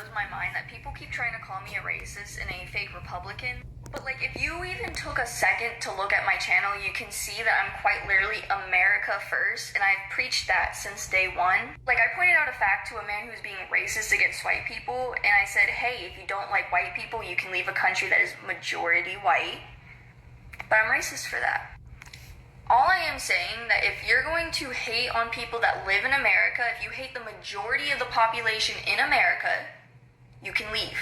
blows my mind that people keep trying to call me a racist and a fake Republican. But like, if you even took a second to look at my channel, you can see that I'm quite literally America first, and I've preached that since day one. Like, I pointed out a fact to a man who's being racist against white people, and I said, hey, if you don't like white people, you can leave a country that is majority white. But I'm racist for that. All I am saying that if you're going to hate on people that live in America, if you hate the majority of the population in America, you can leave.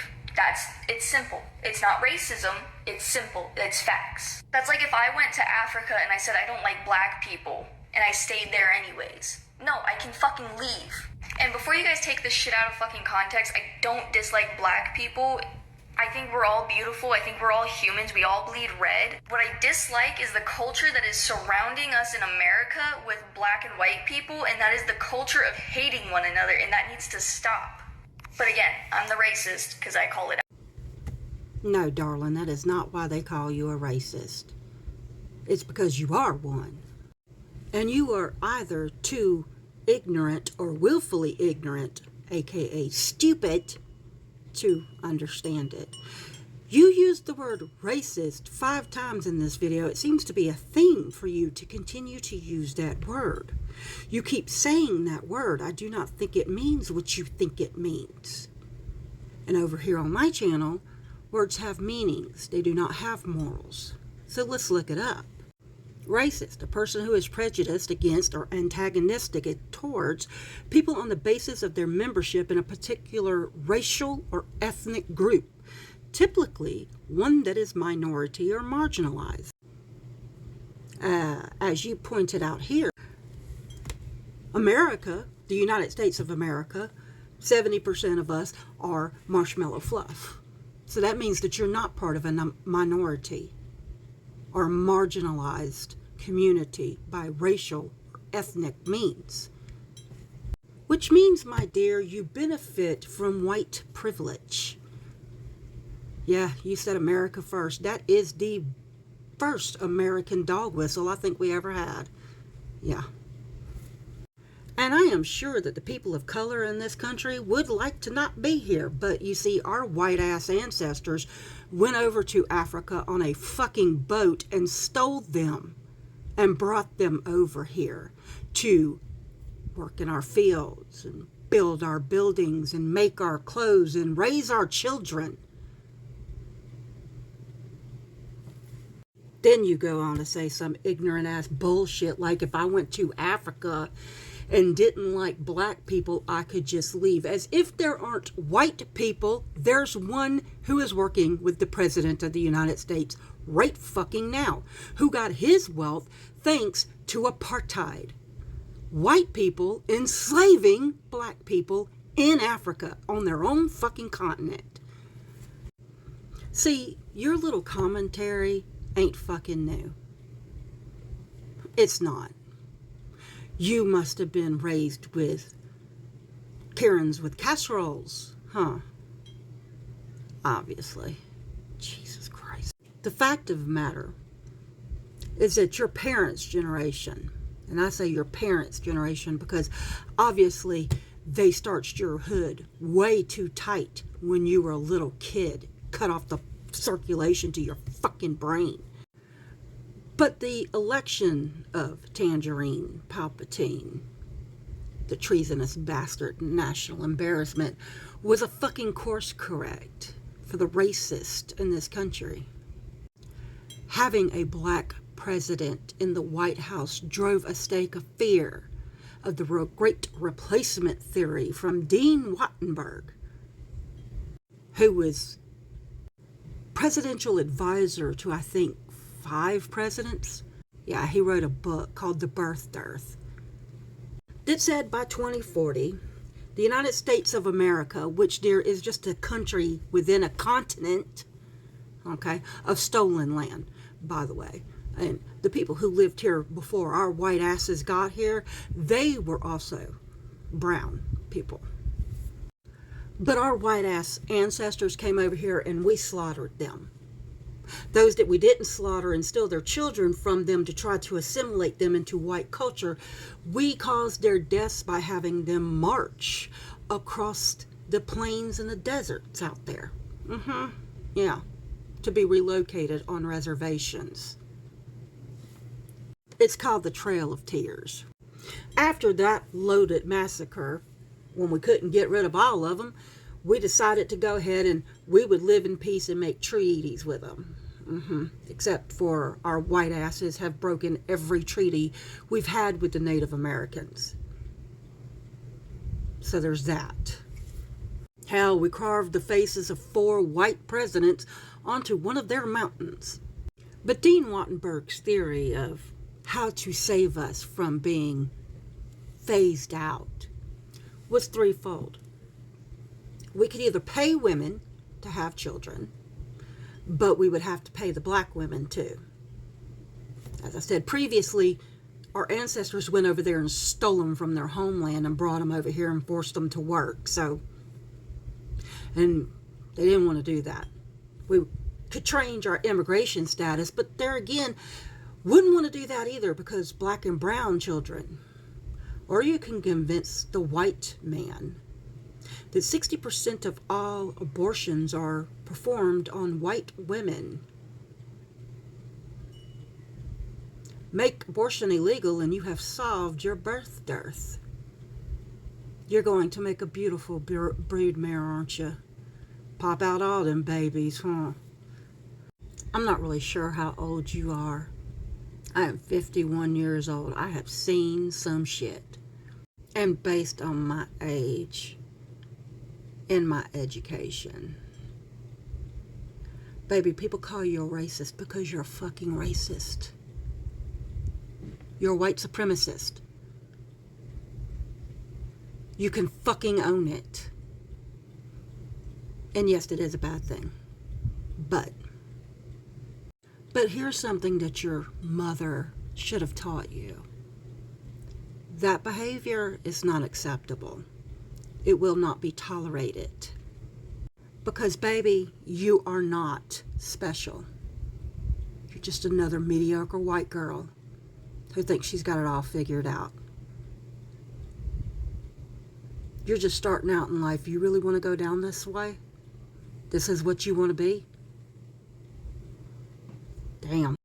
It's simple. It's not racism, it's simple, it's facts. That's like if I went to Africa and I said I don't like black people, and I stayed there anyways. No, I can fucking leave. And before you guys take this shit out of fucking context, I don't dislike black people. I think we're all beautiful, I think we're all humans, we all bleed red. What I dislike is the culture that is surrounding us in America with black and white people, and that is the culture of hating one another, and that needs to stop. But again, I'm the racist because I call it out. No, darling, that is not why they call you a racist. It's because you are one. And you are either too ignorant or willfully ignorant, aka stupid, to understand it. You used the word racist 5 times in this video. It seems to be a theme for you to continue to use that word. You keep saying that word. I do not think it means what you think it means. And over here on my channel, words have meanings. They do not have morals. So let's look it up. Racist, a person who is prejudiced against or antagonistic towards people on the basis of their membership in a particular racial or ethnic group, typically one that is minority or marginalized. As you pointed out here, America, the United States of America, 70% of us are marshmallow fluff. So that means that you're not part of a minority or marginalized community by racial or ethnic means. Which means, my dear, you benefit from white privilege. Yeah, you said America first. That is the first American dog whistle I think we ever had. Yeah. And I am sure that the people of color in this country would like to not be here. But you see, our white-ass ancestors went over to Africa on a fucking boat and stole them and brought them over here to work in our fields and build our buildings and make our clothes and raise our children. Then you go on to say some ignorant ass bullshit like if I went to Africa and didn't like black people, I could just leave. As if there aren't white people. There's one who is working with the President of the United States right fucking now, who got his wealth thanks to apartheid. White people enslaving black people in Africa on their own fucking continent. See, your little commentary ain't fucking new. It's not. You must have been raised with Karens with casseroles, huh? Obviously. Jesus Christ. The fact of the matter is that your parents' generation, and I say your parents' generation because obviously they starched your hood way too tight when you were a little kid, cut off the circulation to your fucking brain. But the election of Tangerine Palpatine, the treasonous bastard national embarrassment, was a fucking course correct for the racist in this country. Having a black president in the White House drove a stake of fear of the great replacement theory from Dean Wattenberg, who was presidential advisor to, I think, 5 presidents. Yeah, he wrote a book called The Birth Dearth that said by 2040, the United States of America, which, dear, is just a country within a continent, okay, of stolen land, by the way. And the people who lived here before our white asses got here, they were also brown people. But our white ass ancestors came over here and we slaughtered them. Those that we didn't slaughter and steal their children from them to try to assimilate them into white culture, we caused their deaths by having them march across the plains and the deserts out there. Yeah, to be relocated on reservations. It's called the Trail of Tears. After that loaded massacre, when we couldn't get rid of all of them, we decided to go ahead and we would live in peace and make treaties with them. Except for our white asses have broken every treaty we've had with the Native Americans. So there's that. Hell, we carved the faces of 4 white presidents onto one of their mountains. But Dean Wattenberg's theory of how to save us from being phased out was threefold. We could either pay women to have children, but we would have to pay the black women too. As I said previously, our ancestors went over there and stole them from their homeland and brought them over here and forced them to work. And they didn't want to do that. We could change our immigration status, but there again, wouldn't want to do that either because black and brown children. Or you can convince the white man that 60% of all abortions are performed on white women. Make abortion illegal and you have solved your birth dearth. You're going to make a beautiful broodmare, aren't you? Pop out all them babies, huh? I'm not really sure how old you are. I am 51 years old. I have seen some shit. And based on my age and my education, baby, people call you a racist because you're a fucking racist. You're a white supremacist. You can fucking own it. And yes, it is a bad thing. But here's something that your mother should have taught you. That behavior is not acceptable. It will not be tolerated. Because, baby, you are not special. You're just another mediocre white girl who thinks she's got it all figured out. You're just starting out in life. You really want to go down this way? This is what you want to be? Damn.